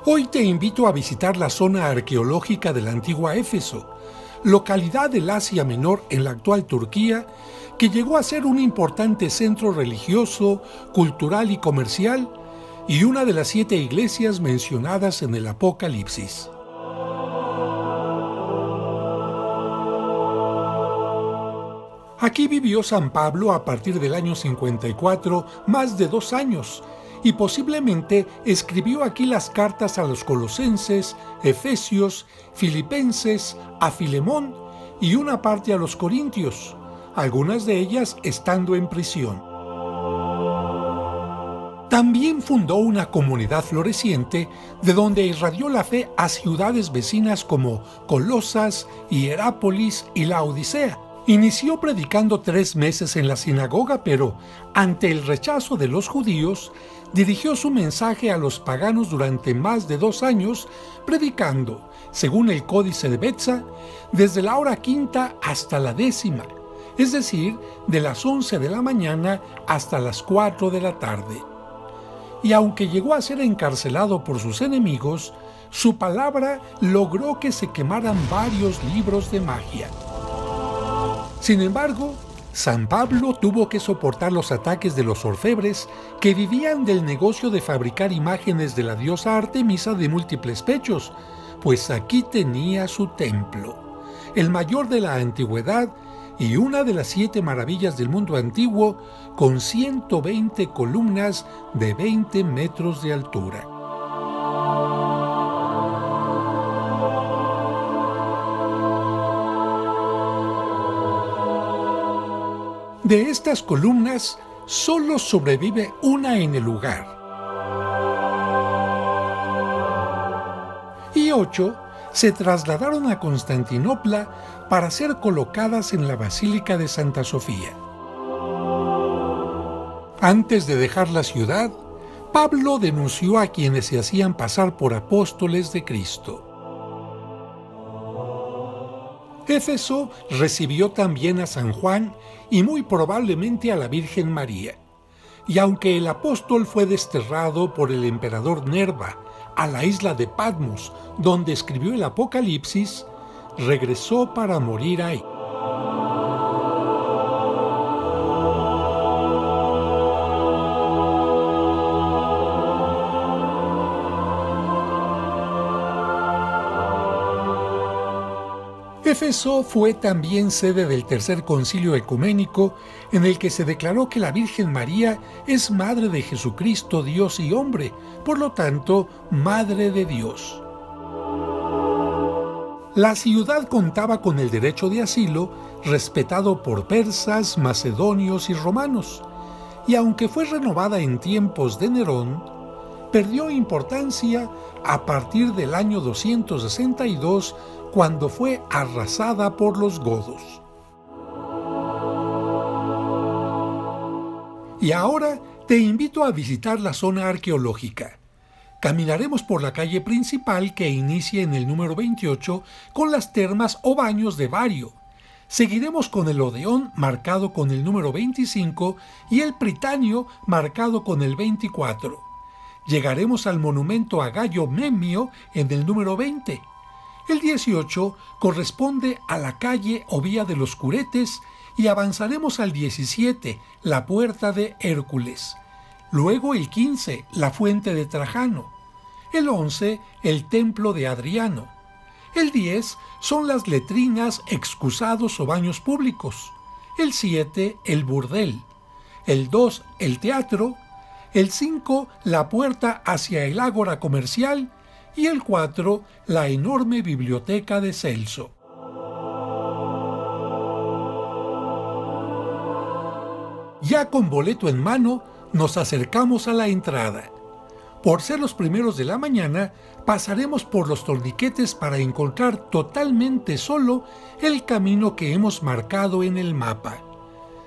Hoy te invito a visitar la zona arqueológica de la antigua Éfeso, localidad del Asia Menor en la actual Turquía, que llegó a ser un importante centro religioso, cultural y comercial, y una de las 7 iglesias mencionadas en el Apocalipsis. Aquí vivió San Pablo a partir del año 54, más de 2 años, y posiblemente escribió aquí las cartas a los colosenses, efesios, filipenses, a Filemón y una parte a los corintios, algunas de ellas estando en prisión. También fundó una comunidad floreciente de donde irradió la fe a ciudades vecinas como Colosas, Hierápolis y Laodicea. Inició predicando 3 meses en la sinagoga, pero ante el rechazo de los judíos, dirigió su mensaje a los paganos durante más de 2 años, predicando, según el Códice de Betza, desde la hora quinta hasta la 10ª, es decir, de las 11 de la mañana hasta las 4 de la tarde. Y aunque llegó a ser encarcelado por sus enemigos, su palabra logró que se quemaran varios libros de magia. Sin embargo, San Pablo tuvo que soportar los ataques de los orfebres que vivían del negocio de fabricar imágenes de la diosa Artemisa de múltiples pechos, pues aquí tenía su templo, el mayor de la antigüedad y una de las 7 maravillas del mundo antiguo, con 120 columnas de 20 metros de altura. De estas columnas, solo sobrevive una en el lugar. Y 8 se trasladaron a Constantinopla para ser colocadas en la Basílica de Santa Sofía. Antes de dejar la ciudad, Pablo denunció a quienes se hacían pasar por apóstoles de Cristo. Éfeso recibió también a San Juan y muy probablemente a la Virgen María. Y aunque el apóstol fue desterrado por el emperador Nerva a la isla de Patmos, donde escribió el Apocalipsis, regresó para morir ahí. Éfeso fue también sede del Tercer Concilio Ecuménico, en el que se declaró que la Virgen María es Madre de Jesucristo, Dios y hombre, por lo tanto, Madre de Dios. La ciudad contaba con el derecho de asilo, respetado por persas, macedonios y romanos, y aunque fue renovada en tiempos de Nerón, perdió importancia a partir del año 262, cuando fue arrasada por los godos. Y ahora te invito a visitar la zona arqueológica. Caminaremos por la calle principal que inicia en el número 28 con las termas o baños de Vario. Seguiremos con el Odeón marcado con el número 25 y el Pritanio marcado con el 24. Llegaremos al monumento a Gayo Memio en el número 20. El 18 corresponde a la calle o vía de los Curetes y avanzaremos al 17, la puerta de Hércules. Luego el 15, la fuente de Trajano. El 11, el templo de Adriano. El 10 son las letrinas, excusados o baños públicos. El 7, el burdel. El 2, el teatro. El 5, la puerta hacia el ágora comercial. Y el 4, la enorme biblioteca de Celso. Ya con boleto en mano, nos acercamos a la entrada. Por ser los primeros de la mañana, pasaremos por los torniquetes para encontrar totalmente solo el camino que hemos marcado en el mapa.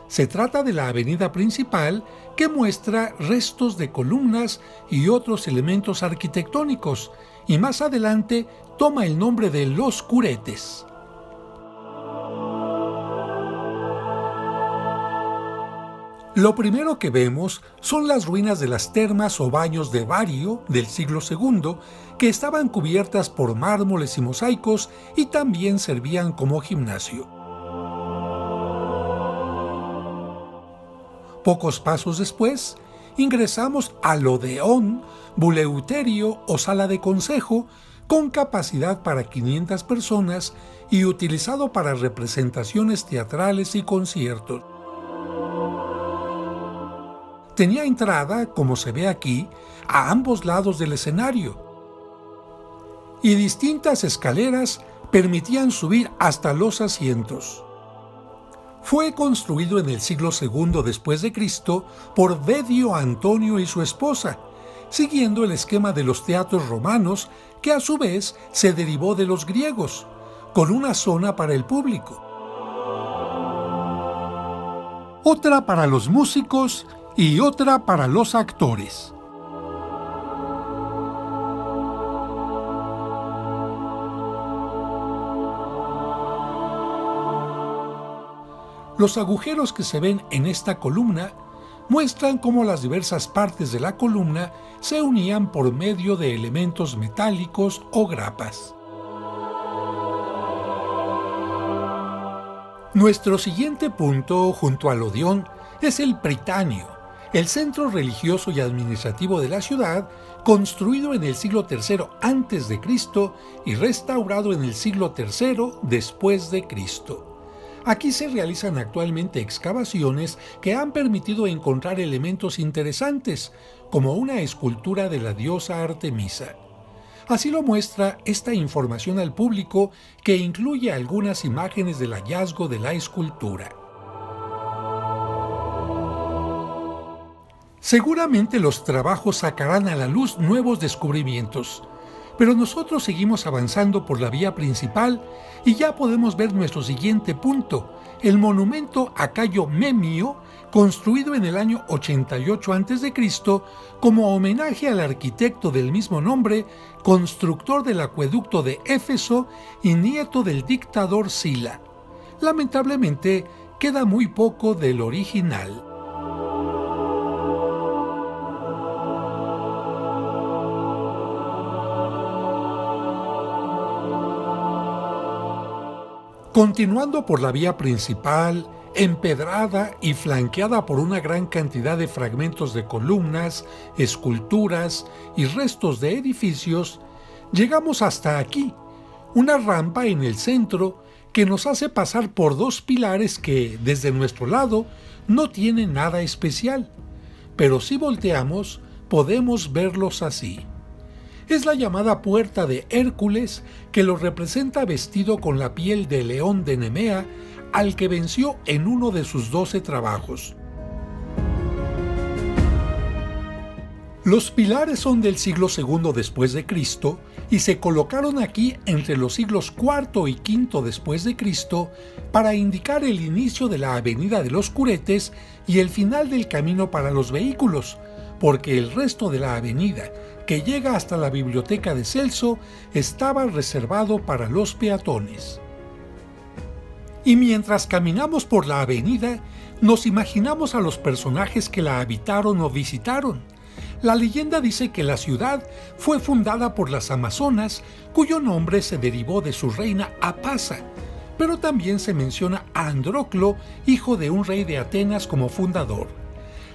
Se trata de la avenida principal que muestra restos de columnas y otros elementos arquitectónicos, y más adelante toma el nombre de Los Curetes. Lo primero que vemos son las ruinas de las termas o baños de Vario del siglo II, que estaban cubiertas por mármoles y mosaicos y también servían como gimnasio. Pocos pasos después, ingresamos al Odeón, Buleuterio o sala de consejo, con capacidad para 500 personas y utilizado para representaciones teatrales y conciertos. Tenía entrada, como se ve aquí, a ambos lados del escenario, y distintas escaleras permitían subir hasta los asientos. Fue construido en el siglo II después de Cristo por Dedio Antonio y su esposa, siguiendo el esquema de los teatros romanos, que a su vez se derivó de los griegos, con una zona para el público, otra para los músicos y otra para los actores. Los agujeros que se ven en esta columna muestran cómo las diversas partes de la columna se unían por medio de elementos metálicos o grapas. Nuestro siguiente punto, junto al Odeón, es el Prytaneo, el centro religioso y administrativo de la ciudad, construido en el siglo III a.C. y restaurado en el siglo III después de Cristo. Aquí se realizan actualmente excavaciones que han permitido encontrar elementos interesantes, como una escultura de la diosa Artemisa. Así lo muestra esta información al público, que incluye algunas imágenes del hallazgo de la escultura. Seguramente los trabajos sacarán a la luz nuevos descubrimientos, pero nosotros seguimos avanzando por la vía principal y ya podemos ver nuestro siguiente punto, el monumento a Cayo Memio, construido en el año 88 a.C. como homenaje al arquitecto del mismo nombre, constructor del acueducto de Éfeso y nieto del dictador Sila. Lamentablemente, queda muy poco del original. Continuando por la vía principal, empedrada y flanqueada por una gran cantidad de fragmentos de columnas, esculturas y restos de edificios, llegamos hasta aquí, una rampa en el centro que nos hace pasar por dos pilares que, desde nuestro lado, no tienen nada especial, pero si volteamos, podemos verlos así. Es la llamada Puerta de Hércules, que lo representa vestido con la piel de león de Nemea, al que venció en uno de sus 12 trabajos. Los pilares son del siglo II después de Cristo y se colocaron aquí entre los siglos IV y V después de Cristo para indicar el inicio de la Avenida de los Curetes y el final del camino para los vehículos, porque el resto de la avenida, que llega hasta la biblioteca de Celso, estaba reservado para los peatones. Y mientras caminamos por la avenida, nos imaginamos a los personajes que la habitaron o visitaron. La leyenda dice que la ciudad fue fundada por las Amazonas, cuyo nombre se derivó de su reina Apasa, pero también se menciona a Andróclo, hijo de un rey de Atenas, como fundador.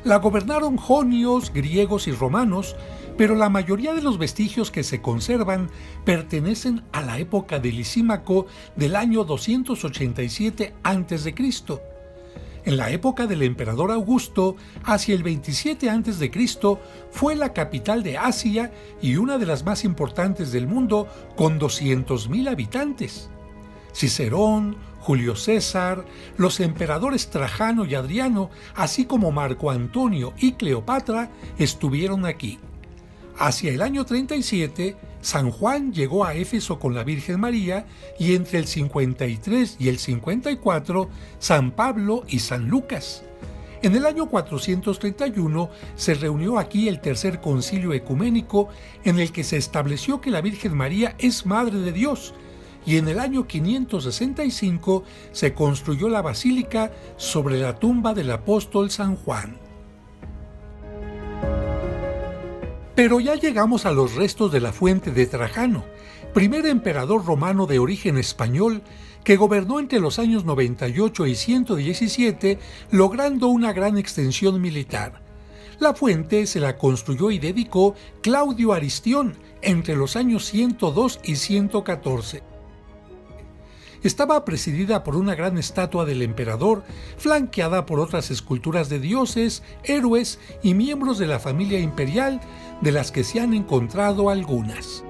La gobernaron jonios, griegos y romanos, pero la mayoría de los vestigios que se conservan pertenecen a la época de Lisímaco del año 287 a.C. En la época del emperador Augusto, hacia el 27 a.C., fue la capital de Asia y una de las más importantes del mundo, con 200,000 habitantes. Cicerón, Julio César, los emperadores Trajano y Adriano, así como Marco Antonio y Cleopatra, estuvieron aquí. Hacia el año 37, San Juan llegó a Éfeso con la Virgen María y entre el 53 y el 54, San Pablo y San Lucas. En el año 431 se reunió aquí el Tercer Concilio Ecuménico, en el que se estableció que la Virgen María es Madre de Dios y en el año 565 se construyó la basílica sobre la tumba del apóstol San Juan. Pero ya llegamos a los restos de la fuente de Trajano, primer emperador romano de origen español que gobernó entre los años 98 y 117, logrando una gran extensión militar. La fuente se la construyó y dedicó Claudio Aristión entre los años 102 y 114. Estaba presidida por una gran estatua del emperador, flanqueada por otras esculturas de dioses, héroes y miembros de la familia imperial, de las que se han encontrado algunas.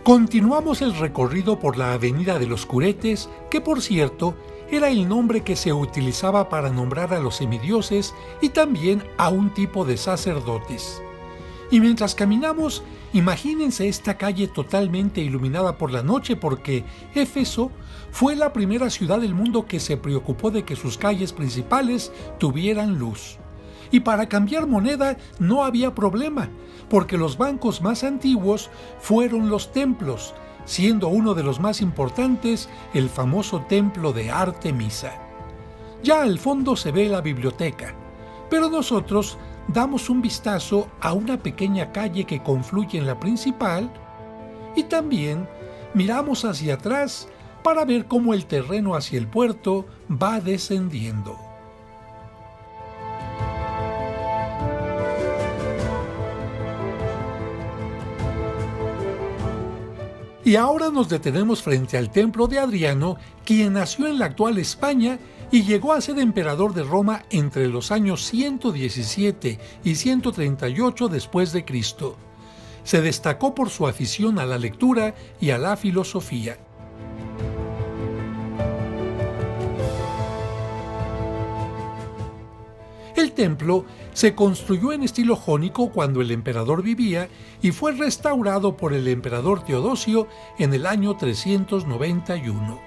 Continuamos el recorrido por la Avenida de los Curetes, que por cierto era el nombre que se utilizaba para nombrar a los semidioses y también a un tipo de sacerdotes. Y mientras caminamos, imagínense esta calle totalmente iluminada por la noche porque Éfeso fue la primera ciudad del mundo que se preocupó de que sus calles principales tuvieran luz. Y para cambiar moneda no había problema, porque los bancos más antiguos fueron los templos, siendo uno de los más importantes el famoso templo de Artemisa. Ya al fondo se ve la biblioteca, pero nosotros damos un vistazo a una pequeña calle que confluye en la principal y también miramos hacia atrás para ver cómo el terreno hacia el puerto va descendiendo. Y ahora nos detenemos frente al templo de Adriano, quien nació en la actual España y llegó a ser emperador de Roma entre los años 117 y 138 después de Cristo. Se destacó por su afición a la lectura y a la filosofía. El templo se construyó en estilo jónico cuando el emperador vivía y fue restaurado por el emperador Teodosio en el año 391.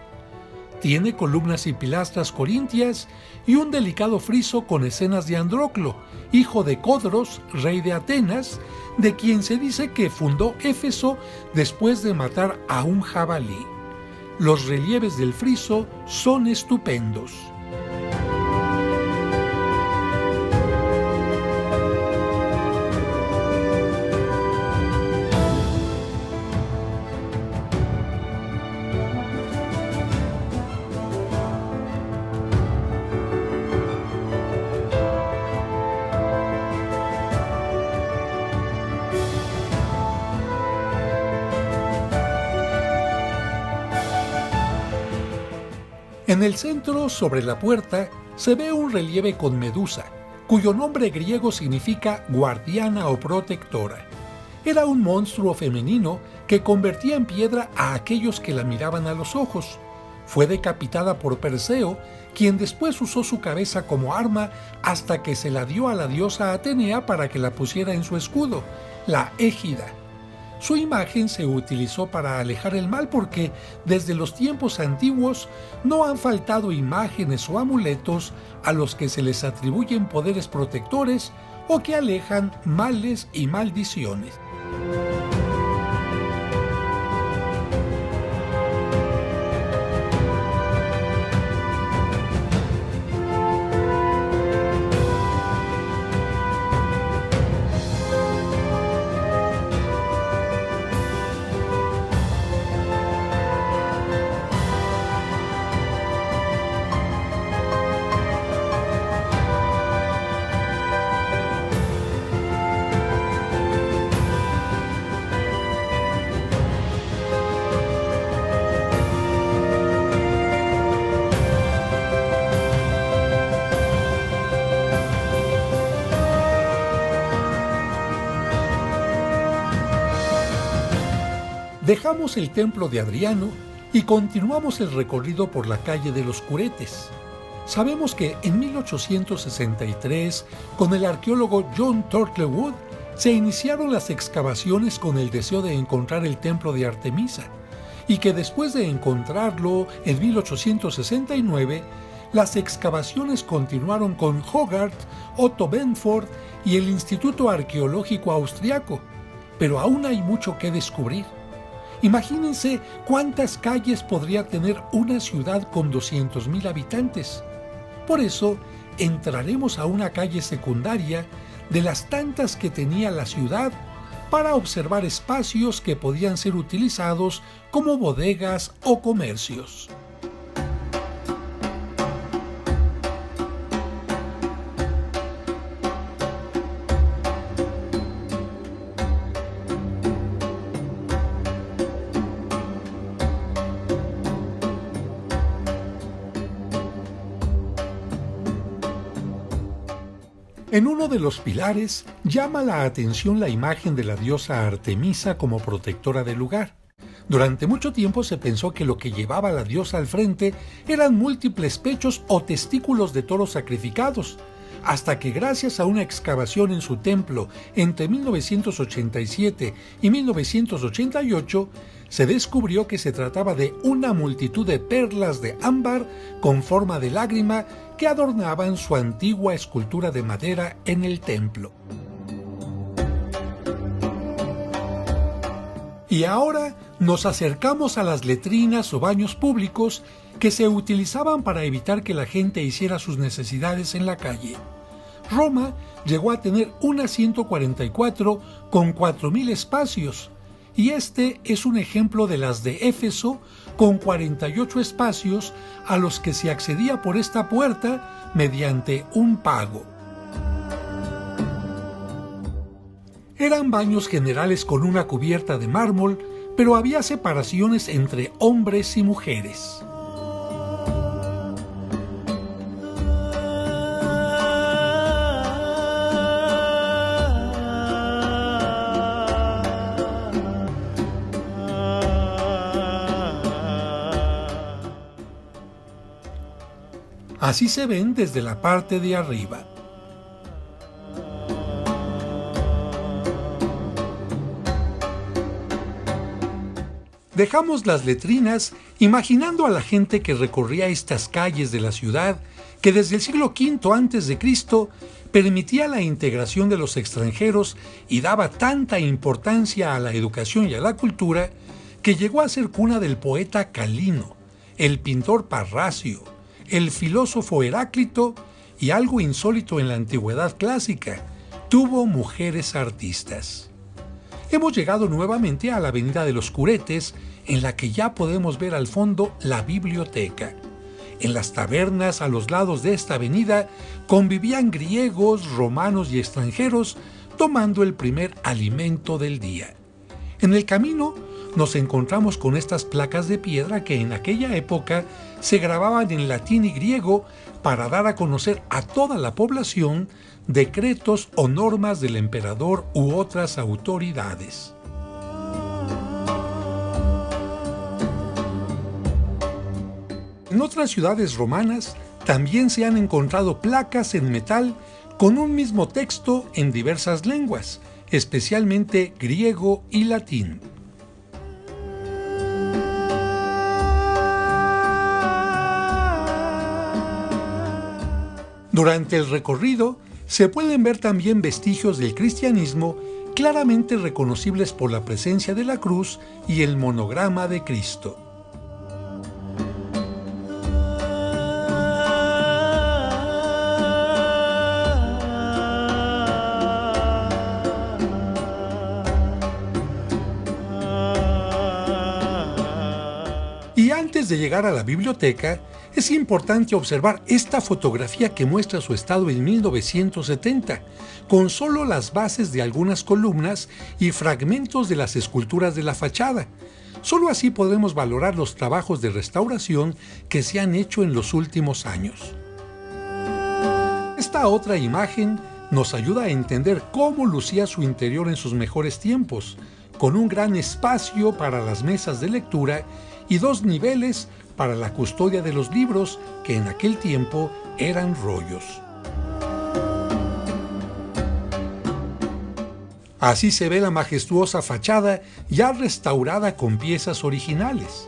Tiene columnas y pilastras corintias y un delicado friso con escenas de Andróclo, hijo de Codros, rey de Atenas, de quien se dice que fundó Éfeso después de matar a un jabalí. Los relieves del friso son estupendos. En el centro, sobre la puerta, se ve un relieve con Medusa, cuyo nombre griego significa guardiana o protectora. Era un monstruo femenino que convertía en piedra a aquellos que la miraban a los ojos. Fue decapitada por Perseo, quien después usó su cabeza como arma hasta que se la dio a la diosa Atenea para que la pusiera en su escudo, la égida. Su imagen se utilizó para alejar el mal porque desde los tiempos antiguos no han faltado imágenes o amuletos a los que se les atribuyen poderes protectores o que alejan males y maldiciones. Dejamos el templo de Adriano y continuamos el recorrido por la calle de los Curetes. Sabemos que en 1863, con el arqueólogo John Turtlewood, se iniciaron las excavaciones con el deseo de encontrar el templo de Artemisa, y que después de encontrarlo en 1869, las excavaciones continuaron con Hogarth, Otto Benford y el Instituto Arqueológico Austriaco, pero aún hay mucho que descubrir. Imagínense cuántas calles podría tener una ciudad con 200,000 habitantes. Por eso, entraremos a una calle secundaria de las tantas que tenía la ciudad para observar espacios que podían ser utilizados como bodegas o comercios. En uno de los pilares llama la atención la imagen de la diosa Artemisa como protectora del lugar. Durante mucho tiempo se pensó que lo que llevaba a la diosa al frente eran múltiples pechos o testículos de toros sacrificados, hasta que gracias a una excavación en su templo entre 1987 y 1988, se descubrió que se trataba de una multitud de perlas de ámbar con forma de lágrima que adornaban su antigua escultura de madera en el templo. Y ahora nos acercamos a las letrinas o baños públicos que se utilizaban para evitar que la gente hiciera sus necesidades en la calle. Roma llegó a tener una 144 con 4,000 espacios, y este es un ejemplo de las de Éfeso con 48 espacios a los que se accedía por esta puerta mediante un pago. Eran baños generales con una cubierta de mármol, pero había separaciones entre hombres y mujeres. Así se ven desde la parte de arriba. Dejamos las letrinas imaginando a la gente que recorría estas calles de la ciudad, que desde el siglo V a.C. permitía la integración de los extranjeros y daba tanta importancia a la educación y a la cultura, que llegó a ser cuna del poeta Calino, el pintor Parrasio, el filósofo Heráclito y, algo insólito en la antigüedad clásica, tuvo mujeres artistas. Hemos llegado nuevamente a la avenida de los Curetes, en la que ya podemos ver al fondo la biblioteca. En las tabernas a los lados de esta avenida convivían griegos, romanos y extranjeros tomando el primer alimento del día. En el camino nos encontramos con estas placas de piedra que en aquella época se grababan en latín y griego para dar a conocer a toda la población decretos o normas del emperador u otras autoridades. En otras ciudades romanas también se han encontrado placas en metal con un mismo texto en diversas lenguas, especialmente griego y latín. Durante el recorrido se pueden ver también vestigios del cristianismo claramente reconocibles por la presencia de la cruz y el monograma de Cristo. Y antes de llegar a la biblioteca, es importante observar esta fotografía que muestra su estado en 1970, con solo las bases de algunas columnas y fragmentos de las esculturas de la fachada. Solo así podemos valorar los trabajos de restauración que se han hecho en los últimos años. Esta otra imagen nos ayuda a entender cómo lucía su interior en sus mejores tiempos, con un gran espacio para las mesas de lectura y 2 niveles para la custodia de los libros, que en aquel tiempo eran rollos. Así se ve la majestuosa fachada ya restaurada con piezas originales.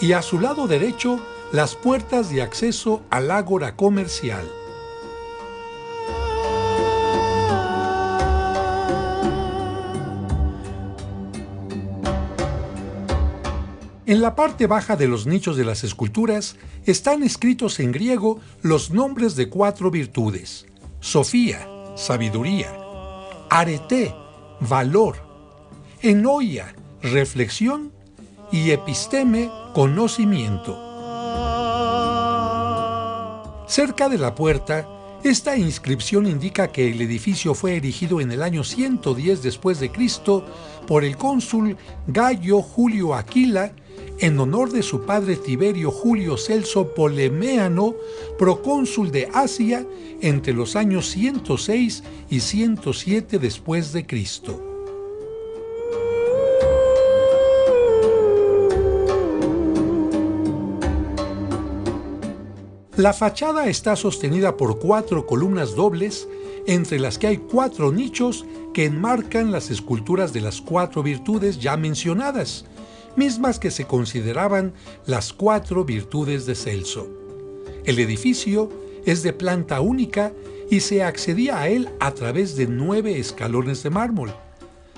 y a su lado derecho las puertas de acceso al ágora comercial. En la parte baja de los nichos de las esculturas están escritos en griego los nombres de 4 virtudes: Sofía, sabiduría; Arete, valor; Enoia, reflexión; y Episteme, conocimiento. Cerca de la puerta, esta inscripción indica que el edificio fue erigido en el año 110 después de Cristo por el cónsul Gayo Julio Aquila en honor de su padre Tiberio Julio Celso Poleméano, procónsul de Asia entre los años 106 y 107 después de Cristo. La fachada está sostenida por 4 columnas dobles, entre las que hay 4 nichos que enmarcan las esculturas de las 4 virtudes ya mencionadas, mismas que se consideraban las 4 virtudes de Celso. El edificio es de planta única y se accedía a él a través de 9 escalones de mármol.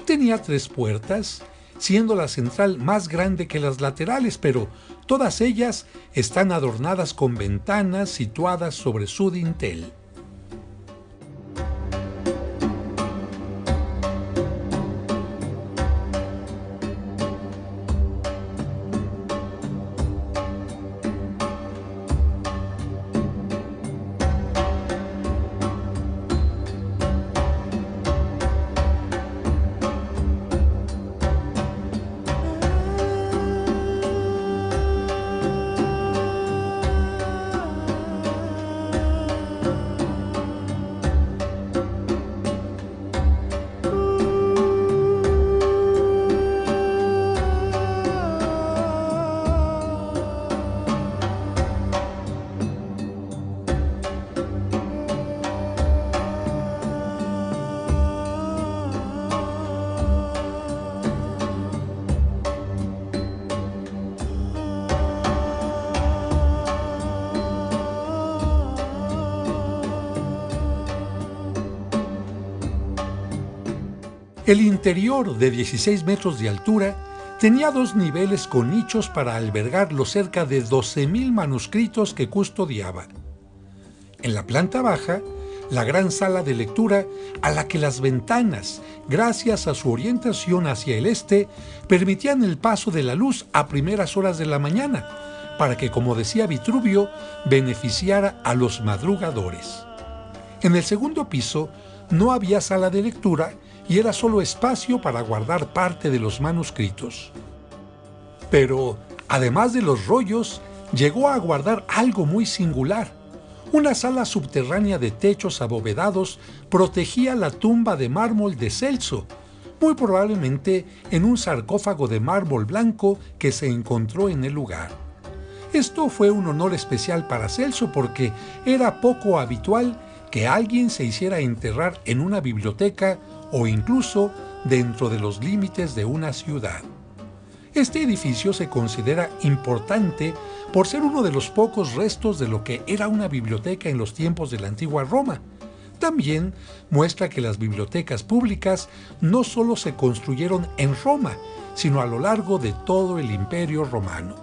Tenía 3 puertas, siendo la central más grande que las laterales, pero todas ellas están adornadas con ventanas situadas sobre su dintel. El interior, de 16 metros de altura, tenía 2 niveles con nichos para albergar los cerca de 12,000 manuscritos que custodiaba. En la planta baja, la gran sala de lectura, a la que las ventanas, gracias a su orientación hacia el este, permitían el paso de la luz a primeras horas de la mañana, para que, como decía Vitruvio, beneficiara a los madrugadores. En el segundo piso no había sala de lectura y era solo espacio para guardar parte de los manuscritos. Pero, además de los rollos, llegó a guardar algo muy singular. Una sala subterránea de techos abovedados protegía la tumba de mármol de Celso, muy probablemente en un sarcófago de mármol blanco que se encontró en el lugar. Esto fue un honor especial para Celso porque era poco habitual que alguien se hiciera enterrar en una biblioteca o incluso dentro de los límites de una ciudad. Este edificio se considera importante por ser uno de los pocos restos de lo que era una biblioteca en los tiempos de la antigua Roma. También muestra que las bibliotecas públicas no solo se construyeron en Roma, sino a lo largo de todo el Imperio Romano.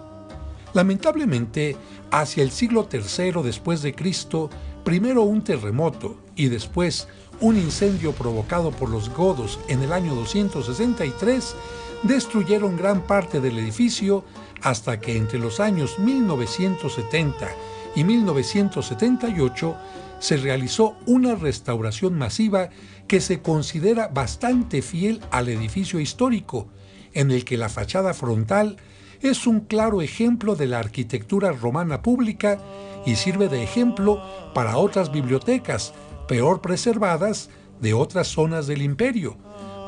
Lamentablemente, hacia el siglo III después de Cristo, primero un terremoto y después un incendio provocado por los godos en el año 263 destruyeron gran parte del edificio hasta que entre los años 1970 y 1978 se realizó una restauración masiva que se considera bastante fiel al edificio histórico, en el que la fachada frontal es un claro ejemplo de la arquitectura romana pública y sirve de ejemplo para otras bibliotecas, peor preservadas, de otras zonas del imperio,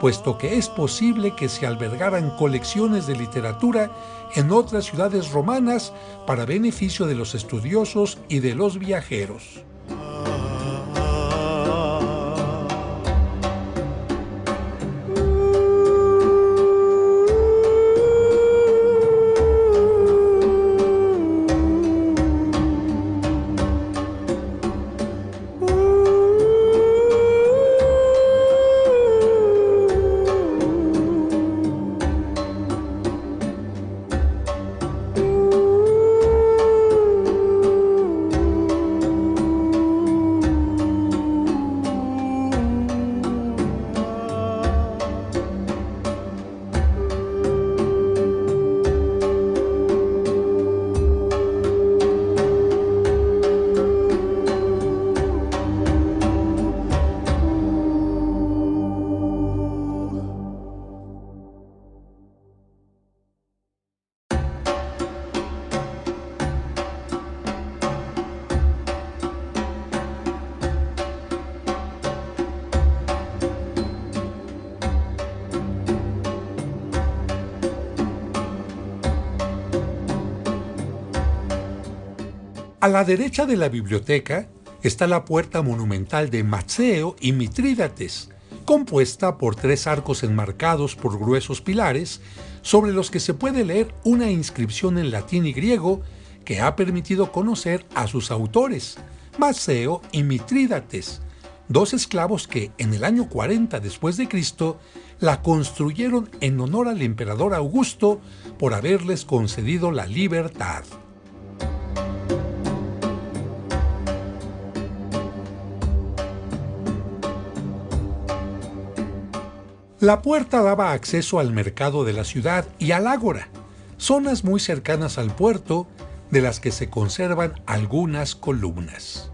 puesto que es posible que se albergaran colecciones de literatura en otras ciudades romanas para beneficio de los estudiosos y de los viajeros. A la derecha de la biblioteca está la puerta monumental de Mazzeo y Mitrídates, compuesta por 3 arcos enmarcados por gruesos pilares, sobre los que se puede leer una inscripción en latín y griego que ha permitido conocer a sus autores, Mazzeo y Mitrídates, 2 esclavos que en el año 40 después de Cristo la construyeron en honor al emperador Augusto por haberles concedido la libertad. La puerta daba acceso al mercado de la ciudad y al ágora, zonas muy cercanas al puerto, de las que se conservan algunas columnas.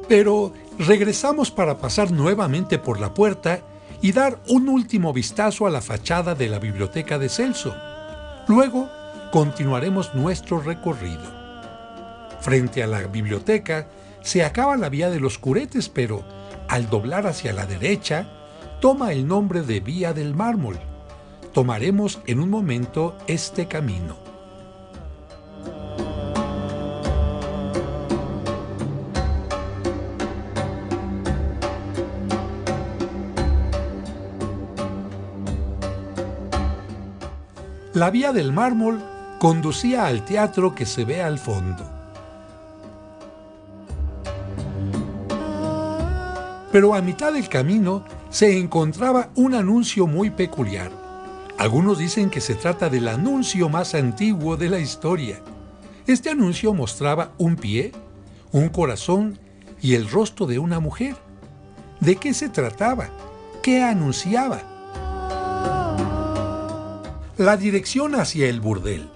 Pero regresamos para pasar nuevamente por la puerta y dar un último vistazo a la fachada de la biblioteca de Celso. Luego continuaremos nuestro recorrido. Frente a la biblioteca se acaba la vía de los Curetes, pero al doblar hacia la derecha toma el nombre de Vía del Mármol. Tomaremos en un momento este camino. La Vía del Mármol conducía al teatro que se ve al fondo. Pero a mitad del camino se encontraba un anuncio muy peculiar. Algunos dicen que se trata del anuncio más antiguo de la historia. Este anuncio mostraba un pie, un corazón y el rostro de una mujer. ¿De qué se trataba? ¿Qué anunciaba? La dirección hacia el burdel.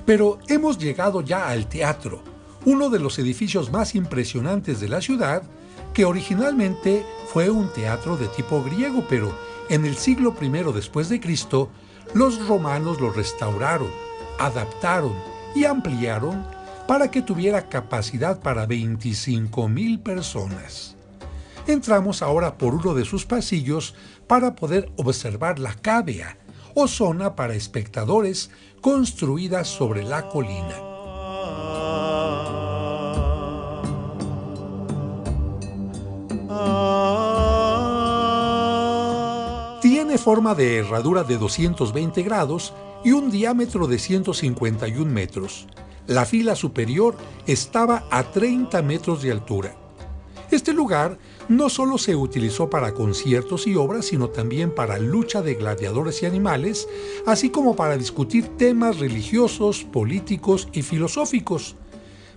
Pero hemos llegado ya al teatro, uno de los edificios más impresionantes de la ciudad, que originalmente fue un teatro de tipo griego, pero en el siglo I después de Cristo, los romanos lo restauraron, adaptaron y ampliaron para que tuviera capacidad para 25,000 personas. Entramos ahora por uno de sus pasillos para poder observar la cavea, o zona para espectadores construida sobre la colina. Tiene forma de herradura de 220 grados y un diámetro de 151 metros. La fila superior estaba a 30 metros de altura. Este lugar no solo se utilizó para conciertos y obras, sino también para lucha de gladiadores y animales, así como para discutir temas religiosos, políticos y filosóficos.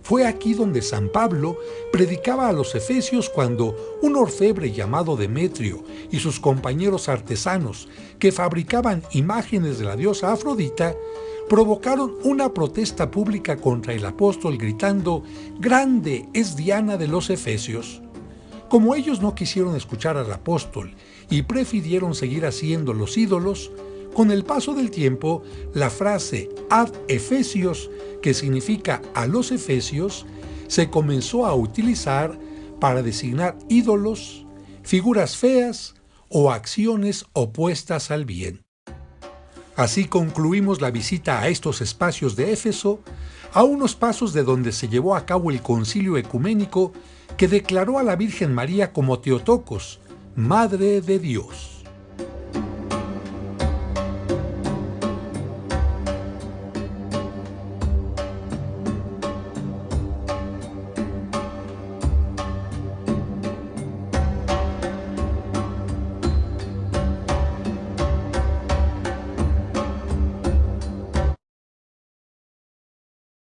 Fue aquí donde San Pablo predicaba a los efesios cuando un orfebre llamado Demetrio y sus compañeros artesanos, que fabricaban imágenes de la diosa Afrodita, provocaron una protesta pública contra el apóstol gritando: «¡Grande es Diana de los Efesios!». Como ellos no quisieron escuchar al apóstol y prefirieron seguir haciendo los ídolos, con el paso del tiempo, la frase ad Efesios, que significa a los efesios, se comenzó a utilizar para designar ídolos, figuras feas o acciones opuestas al bien. Así concluimos la visita a estos espacios de Éfeso, a unos pasos de donde se llevó a cabo el concilio ecuménico que declaró a la Virgen María como Theotokos, Madre de Dios.